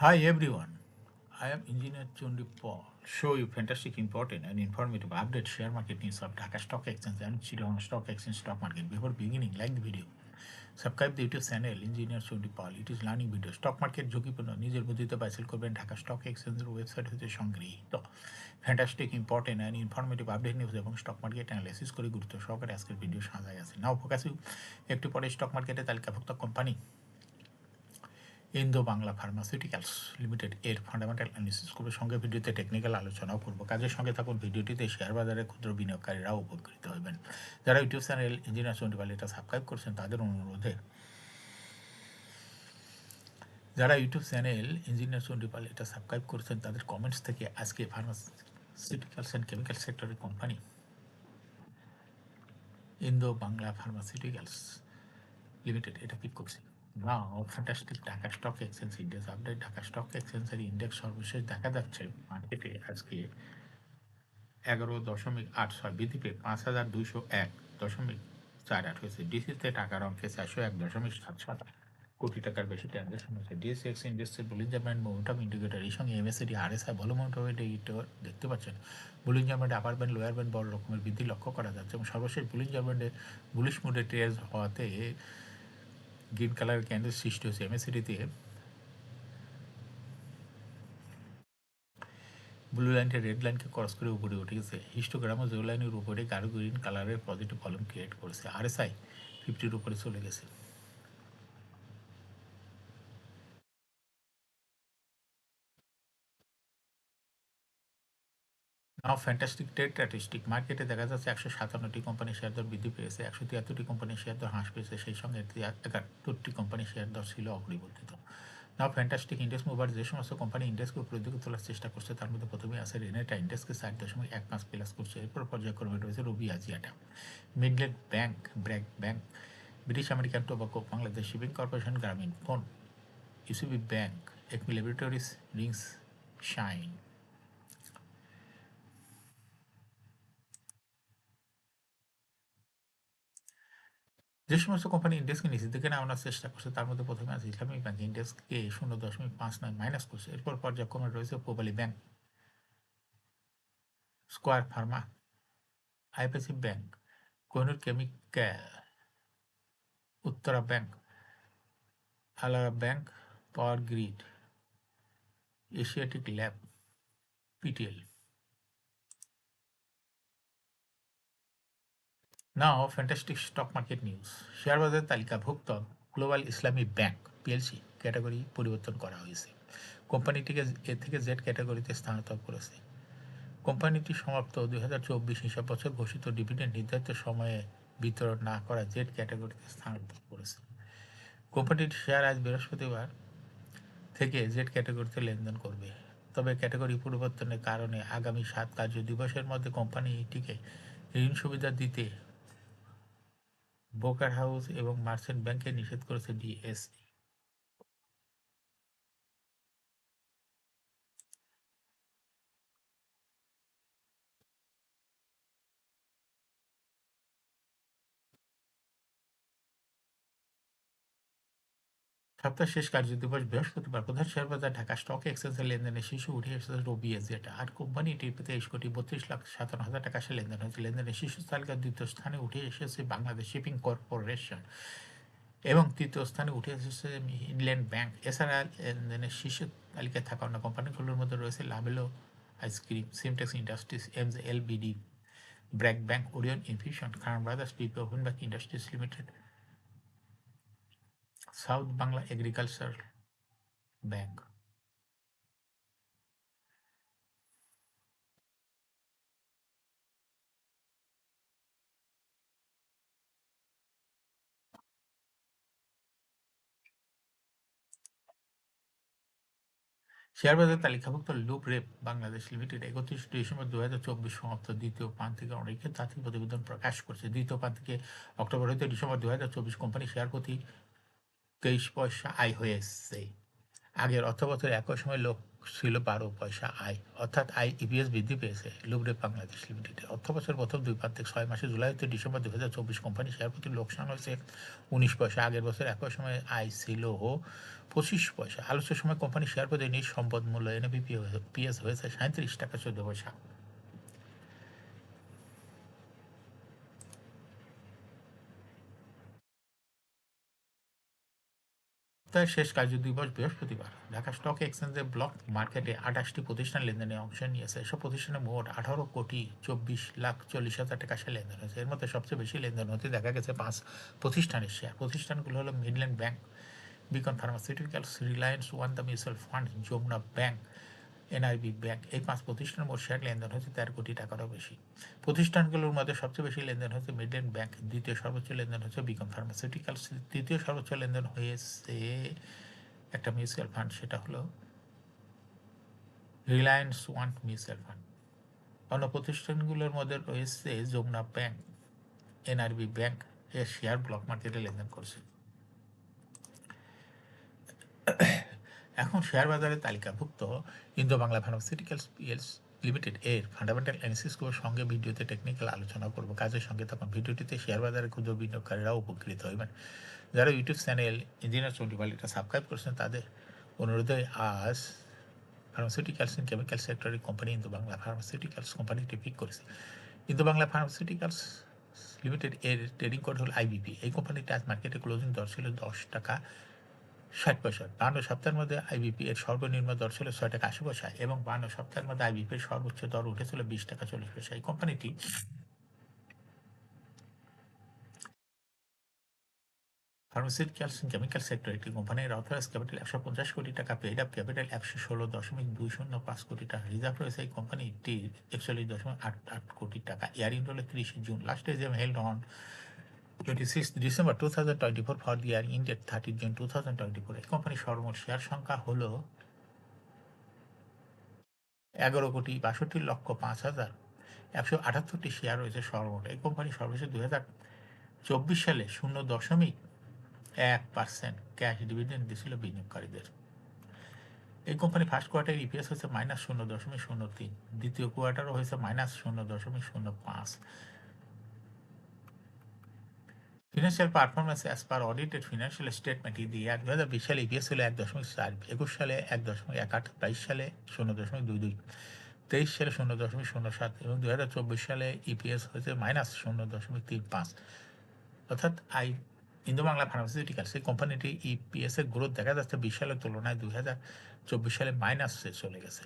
Hi everyone, I am Engineer Chundi Paul. Show you fantastic, important, and informative update share market news of Dhaka Stock Exchange and Chittagong Stock Exchange stock market. Before beginning, like the video. Subscribe the YouTube channel Engineer Chundi Paul. It is learning video. Stock market ঝুঁকিপূর্ণ নিজের বুদ্ধিতে বাইসেল করবেন Dhaka stock এক্সচেঞ্জের website হতে সংগৃহীত fantastic important and informative update news এবং stock market analysis করে গুরুত্ব সহকারে আজকের ভিডিও সাজায় আছে নাও ফোকাস একটু পরে স্টক মার্কেটে তালিকাভুক্ত company Indo Bangla pharmaceuticals limited এর ফান্ডামেন্টাল অ্যানালিসিস করবে, সঙ্গে ভিডিওতে টেকনিক্যাল আলোচনাও করব। কাজের সঙ্গে থাকুন ভিডিওটিতে। শেয়ার বাজারে ক্ষুদ্র বিনিয়োগকারীরাও উপকৃত হবেন। যারা ইউটিউব চ্যানেল ইঞ্জিনিয়ার চন্ডিপাল এটা সাবস্ক্রাইব করছেন তাদের অনুরোধে তাদের কমেন্টস থেকে আজকে ফার্মাসিউটিক্যালস অ্যান্ড কেমিক্যাল সেক্টরের company Indo Bangla pharmaceuticals limited এটা পিক করছি। Now fantastic Dhaka stock exchange index update. Dhaka stock এক্সচেঞ্জের ইন্ডেক্স সর্বশেষ দেখা যাচ্ছে মার্কেটে আজকে 11.86 বৃদ্ধি পেয়ে 5,201.48 হয়েছে। ডিসিতে টাকার অঙ্কে 401.77 কোটি টাকার বেশি ট্রানজাকশন হয়েছে। ডিএসএক্স ইন্ডেক্সের বুলিঞ্জার ব্যান্ড মোমেন্টাম ইন্ডিকেটর এই সঙ্গে এমএসসিডি আরএসআই ভলিউমেন্টাম ইন্ডিকেটর দেখতে পাচ্ছেন। Bollinger band upper band lower band বড় রকমের বৃদ্ধি লক্ষ্য করা যাচ্ছে এবং সর্বশেষ বুলিঞ্জার ব্যান্ডে বুলিশ মুডে ট্রেড হওয়াতে গ্রিন কালারের ক্যান্ডেল সৃষ্টি হয়েছে। এমএসসিডিতে ব্লু লাইনটা রেড লাইনকে ক্রস করে উপরে উঠে গেছে। হিস্টোগ্রাম ও জিরো লাইনের উপরে গাঢ় গ্রিন কালারের পজিটিভ ভলিউম ক্রিয়েট করেছে। আরএসআই 50-র উপরে চলে গেছে। নাও ফ্যান্টাস্টিক ট্রেড স্ট্যাটিস্টিক মার্কেটে দেখা যাচ্ছে 157টি কোম্পানির শেয়ার দর বৃদ্ধি পেয়েছে, 173টি কোম্পানির শেয়ার দর হ্রাস পেয়েছে, সেই সঙ্গে 71টি কোম্পানির শেয়ার দর ছিল অপরিবর্তিত। নাও ফ্যান্টাস্টিক ইন্ডেক্স মুভার যে সমস্ত কোম্পানি ইন্ডেক্সকে উপরের দিকে তোলার চেষ্টা করছে তার মধ্যে প্রথমে আছে রেনেটা, ইন্ডেক্সকে 4.15 প্লাস করছে। এরপর পর্যায়ক্রমে রয়েছে Robi Axiata, Midland bank, BRAC bank, British American Tobacco, Bangladesh shipping corporation, Grameen phone, UCB bank, ACME laboratories, Rings, Shine. যে সমস্ত কোম্পানি ইন্ডেক্সকে নিচের দিকে নামানোর চেষ্টা করছে তার মধ্যে প্রথমে আছে ইসলামিক ব্যাংক, ইন্ডেক্সকে 0.59 মাইনাস করছে। এরপর পর্যায়ক্রমে রয়েছে Pubali bank, Square Pharma, IPC bank, Kohinoor chemical, Uttara bank, আলারা bank, power grid, Asiatic lab, PTL. Now fantastic stock market news. Share বাজারের তালিকাভুক্ত গ্লোবাল ইসলামী ব্যাংক পিএলসি ক্যাটাগরি পরিবর্তন করা হয়েছে। কোম্পানিটিকে এ থেকে জেড ক্যাটাগরিতে স্থানান্তর করেছে। কোম্পানিটি সমাপ্ত 2024 হিসাব বছর ঘোষিত ডিভিডেন্ড নির্ধারিত সময়ে বিতরণ না করা জেড ক্যাটাগরিতে স্থানান্তর করেছে। কোম্পানিটি শেয়ার আজ বৃহস্পতিবার থেকে জেড ক্যাটাগরিতে লেনদেন করবে। তবে ক্যাটাগরি পরিবর্তনের কারণে আগামী 7 কার্য দিবসের মধ্যে কোম্পানিটিকে ঋণ সুবিধা দিতে ব্রোকার হাউস এবং মার্চেন্ট ব্যাংকে নিষেধ করেছে ডিএসই। সপ্তাহ শেষ কার্যদিবস বৃহস্পতিবার প্রধান শেয়ার বাজার ঢাকা স্টক এক্সচেঞ্জের লেনদেনে শীর্ষে উঠে এসেছে রবি এজিয়াটা। আর কোম্পানিটির 23,57,000 টাকা সে লেনদেন হয়েছে। লেনদেনের শীর্ষ তালিকার দ্বিতীয় স্থানে উঠে এসেছে বাংলাদেশ শিপিং কর্পোরেশন এবং তৃতীয় স্থানে উঠে এসেছে মিডল্যান্ড ব্যাংক। এছাড়া লেনদেনের শীর্ষ তালিকায় থাকা অন্য কোম্পানিগুলোর মধ্যে রয়েছে Lovello ice cream, Simtex industries, MJLBD, BRAC bank, Orion infusion, Khan brothers, PP woven bag industries limited, south Bangla agriculture bank. Share বাজার তালিকাভুক্ত লুপ রেপ বাংলাদেশ লিমিটেড 31 ডিসেম্বর 2024 সমাপ্ত দ্বিতীয় প্রান্তিকে অনেকের তাত্ত্বিক প্রতিবেদন প্রকাশ করছে। দ্বিতীয় প্রান্তিকে অক্টোবর হতে ডিসেম্বর 2024 কোম্পানি শেয়ার প্রতি 23 পয়সা আয় হয়েছে। আগের অর্থবছরে একই সময় ছিল 12 পয়সা আয়, অর্থাৎ ইপিএস বৃদ্ধি পেয়েছে লুব্রে বাংলাদেশ লিমিটেডে। অর্থবছরের প্রথম দুই প্রান্তিক 6 মাসে জুলাই হতে ডিসেম্বর 2024 কোম্পানি শেয়ার প্রতি লোকসান হয়েছে 19 পয়সা। আগের বছর একই সময় আয় ছিল 25 পয়সা। আলোচ্য সময় কোম্পানি শেয়ার প্রতি নিজ সম্পদ মূল্য এনএপিপিএস হয়েছে 37 টাকা 14 পয়সা। তাই শেষ কার্যদিবস বৃহস্পতিবার। ঢাকা স্টক এক্সচেঞ্জে ব্লক মার্কেটে 28টি প্রতিষ্ঠান লেনদেনে অংশ নিয়েছে। এসব প্রতিষ্ঠানে মোট 18,24,40,000 টাকা শেয়ার লেনদেন হয়েছে। এর মধ্যে সবচেয়ে বেশি লেনদেন হতে দেখা গেছে 5 প্রতিষ্ঠানের শেয়ার। প্রতিষ্ঠানগুলো হলো Midland Bank, Beacon Pharmaceuticals, Reliance One the mutual fund, Jamuna Bank, NRB Bank. এই 5 প্রতিষ্ঠানের মোট শেয়ার লেনদেন হচ্ছে 13 কোটি টাকারও বেশি। প্রতিষ্ঠানগুলোর মধ্যে সবচেয়ে বেশি লেনদেন হচ্ছে মিডল্যান্ড ব্যাংক, দ্বিতীয় সর্বোচ্চ লেনদেন হচ্ছে বিকন ফার্মাসিউটিক্যালস, তৃতীয় সর্বোচ্চ লেনদেন হয়েছে একটা মিউচুয়াল ফান্ড, সেটা হলো রিলায়েন্স ওয়ান মিউচুয়াল ফান্ড। অন্য প্রতিষ্ঠানগুলোর মধ্যে রয়েছে যমুনা ব্যাংক, এনআরবি ব্যাংক এর শেয়ার ব্লক মার্কেটে লেনদেন করছে। এখন শেয়ার বাজারে তালিকাভুক্ত ইন্দো বাংলা ফার্মাসিউটিক্যালস পিএলস লিমিটেড এর ফান্ডামেন্টাল অ্যানালিসিসগুলোর সঙ্গে ভিডিওতে টেকনিক্যাল আলোচনা করব। কাজের সঙ্গে তখন ভিডিওটিতে শেয়ার বাজারে ক্ষুদ্র বিনিয়োগকারীরাও উপকৃত হইবেন। যারা ইউটিউব চ্যানেল ইঞ্জিনিয়ার চন্ডিপাল এটা সাবস্ক্রাইব করেছেন তাদের অনুরোধে আজ ফার্মাসিউটিক্যালস অ্যান্ড কেমিক্যাল সেক্টরের কোম্পানি ইন্দো বাংলা ফার্মাসিউটিক্যালস কোম্পানিটি পিক করেছে। ইন্দো বাংলা ফার্মাসিউটিক্যালস লিমিটেড এর ট্রেডিং কোড হল আইবিপি। এই কোম্পানিটি আজ মার্কেটে ক্লোজিং দর ছিল 10 টাকা 60 পয়সা। 52 সপ্তাহের মধ্যে আইবিপি এর সর্বনিম্ন দর ছিল 6 টাকা 80 পয়সা এবং 52 সপ্তাহের মধ্যে আইবিপি এর সর্বোচ্চ দর উঠেছিল 20 টাকা 40 পয়সা। এই কোম্পানিটি ফার্মাসিউটিক্যালস অ্যান্ড কেমিক্যাল সেক্টর একটি কোম্পানির অথরাইজ ক্যাপিটাল 150 কোটি টাকা, পেইড আপ ক্যাপিটাল 116.205 কোটি টাকা, রিজার্ভ রয়েছে এই কোম্পানিটির 41.88 কোটি টাকা। ইয়ারিং হল 30 June. Last age held on 26 December 2024 for the year ended 30 June 2024। এই কোম্পানির সর্বমোট শেয়ার সংখ্যা হলো 11,62,05,178টি শেয়ার রয়েছে সর্বমোট। এই কোম্পানি সর্বশেষ 2024 সালে 0.1% ক্যাশ ডিভিডেন্ড দিয়েছিল বিনিয়োগকারীদের। এই কোম্পানি ফার্স্ট কোয়ার্টার ইপিএস হয়েছে -0.03, দ্বিতীয় কোয়ার্টারও হয়েছে -0.05। Financial performance as per audited financial statement in the year 2020 সালে ইপিএস ছিল 1.4, 21 সালে 1.18, 22 সালে 0.22, 23 সালে 0.07 এবং 2024 সালে ইপিএস হয়েছে -0.35। অর্থাৎ ইন্দো বাংলা ফার্মাসিউটিক্যালস এই কোম্পানিটি ইপিএস এর গ্রোথ দেখা যাচ্ছে 20 সালের তুলনায় 2024 সালে মাইনাসে চলে গেছে।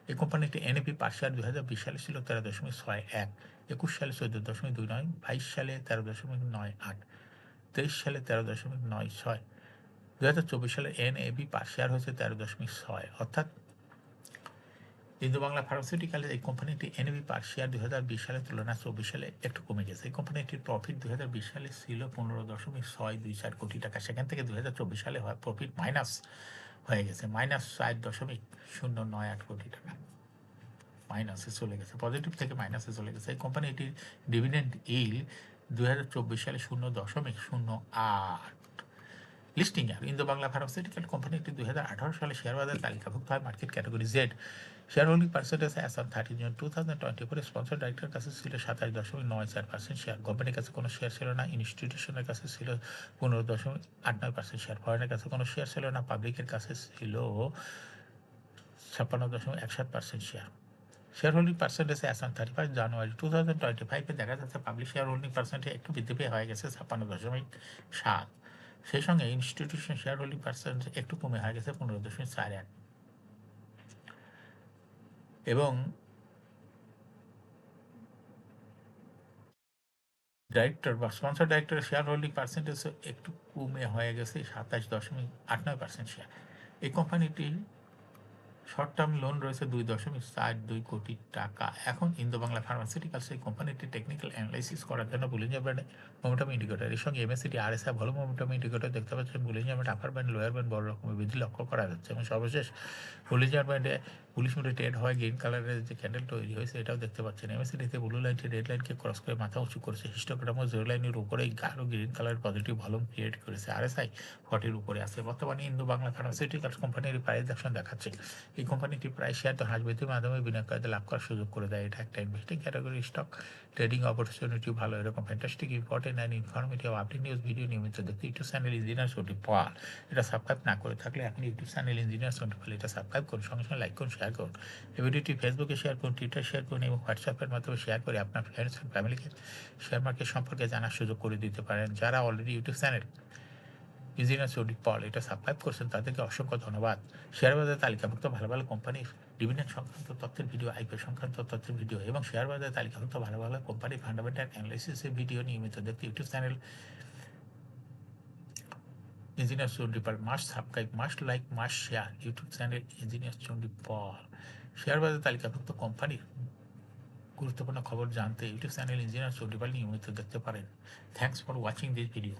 এই কোম্পানিটি এনএপি পার শেয়ার 2020 সালে ছিল 13.61, 21 সালে 14.29, 22 সালে 13.98, 23 সালে 13.96, 2024 সালে এনএপি পার শেয়ার হয়েছে 13.6। অর্থাৎ ইন্দো বাংলা ফার্মাসিউটিক্যাল এই কোম্পানিটি এনএপি পার শেয়ার 2020 সালের তুলনায় 24 সালে একটু কমে গেছে। এই কোম্পানিটির প্রফিট 2020 সালে ছিল 15.624 কোটি টাকা, সেখান থেকে 2024 সালে প্রফিট মাইনাস হয়ে গেছে -4.098 কোটি টাকা, মাইনাসে চলে গেছে, পজিটিভ থেকে মাইনাসে চলে গেছে। এই কোম্পানিটির ডিভিডেন্ড ইল্ড 2024 সালে 0.08। Listing year Indo Bangla pharmaceutical কোম্পানিটি 2018 সালে শেয়ার বাজারে তালিকাভুক্ত হয় market category Z. Share holding percentage as on 30 June 2024 sponsor ডাইরেক্টরের কাছে ছিল 27.94% শেয়ার, কোম্পানির কাছে কোনো শেয়ার ছিল না, ইনস্টিটিউশনের কাছে ছিল 15.89% শেয়ার, ফরেনের কাছে কোনো শেয়ার ছিল না, পাবলিকের কাছে ছিল 56.17% share. Share holding percentage as on 31 জানুয়ারি 2025 দেখা যাচ্ছে পাবলিক শেয়ার হোল্ডিং পার্সেন্টেজ একটু বৃদ্ধি পেয়ে হয়ে গেছে 56.7। সেই সঙ্গে ইনস্টিটিউশন শেয়ার হোল্ডিং পার্সেন্টেজ একটু কমে হয়ে গেছে 15.41 এবং ডাইরেক্টর বা স্পন্সর ডাইরেক্টরের শেয়ার হোল্ডিং পার্সেন্টেজ একটু কমে হয়ে গেছে 27.89% শেয়ার। এই কোম্পানিটি শর্ট টার্ম লোন রয়েছে 2.42 কোটি টাকা। এখন ইন্দো বাংলা ফার্মাসিউটিক্যালস এই কোম্পানিটি টেকনিক্যাল অ্যানালাইসিস করার জন্য বুলিঞ্জার ব্যান্ড মোমেন্টাম ইন্ডিকেটর এর সঙ্গে এমএসসিটি আরএসআই ভালো মোমেন্টাম ইন্ডিকেটর দেখতে পাচ্ছেন। Bollinger band upper band lower band বড় রকমের বৃদ্ধি লক্ষ্য করা যাচ্ছে এবং সর্বশেষ বুলিঞ্জার ব্যান্ডে পুলিশ মোডে ট্রেড হয় গ্রিন কালারের যে ক্যান্ডেল তৈরি হয়েছে এটাও দেখতে পাচ্ছেন। এমএসিডিতে ব্লু লাইনটি রেড লাইনকে ক্রস করে মাথা উঁচু করেছে। হিস্টোগ্রামও জিরো লাইনের উপরে গাঢ় green colour positive volume create করেছে। আরএসআই 40-র উপরে আছে। বর্তমানে ইন্দো বাংলা ফার্মাসিউটিক্যালস কোম্পানির প্রাইস অ্যাকশন দেখাচ্ছে। এই কোম্পানিটি প্রায় শেয়ার তো হ্রাস বৃদ্ধির মাধ্যমে বিনিয়োগকারীদের লাভ করার সুযোগ করে দেয়। এটা একটা investing category stock. Trading opportunity ভালো। এরকম fantastic important and informative update news video নিয়মিত দেখতে ইউটিউব চ্যানেল ইঞ্জিনিয়ার টোয়েন্টি পাল এটা সাবস্ক্রাইব না করে থাকলে এখন ইউটিউব চ্যানেল ইঞ্জিনিয়ার টোয়েন্টি পাল এটা সাবস্ক্রাইব করুন, সঙ্গে সঙ্গে লাইক করুন, শেয়ার করুন। এই ভিডিওটি ফেসবুকে শেয়ার করুন, টুইটার শেয়ার করুন এবং হোয়াটসঅ্যাপের মাধ্যমে শেয়ার করে আপনার ফ্রেন্ডস অ্যান্ড ফ্যামিলিকে শেয়ার মার্কেট সম্পর্কে জানার সুযোগ করে দিতে পারেন। যারা already YouTube channel engineer twenty পাল এটা সাবস্ক্রাইব করছেন তাদেরকে অসংখ্য ধন্যবাদ। শেয়ার বাজারে তালিকাভুক্ত ভালো ভালো কোম্পানির ডিভিডেন্ড সংক্রান্ত তথ্যের ভিডিও, আইপিও সংক্রান্ত তথ্যের ভিডিও এবং শেয়ার বাজারে তালিকাভুক্ত ভালো ভালো কোম্পানির ফান্ডামেন্টাল অ্যানালিসিসের ভিডিও নিয়মিত দেখতে YouTube channel engineer twenty Pal must subscribe, must like, must share YouTube channel engineer twenty Pal. Share বাজারে তালিকাভুক্ত কোম্পানির গুরুত্বপূর্ণ খবর জানতে YouTube channel engineer twenty Pal নিয়মিত দেখতে পারেন। Thanks for watching this video.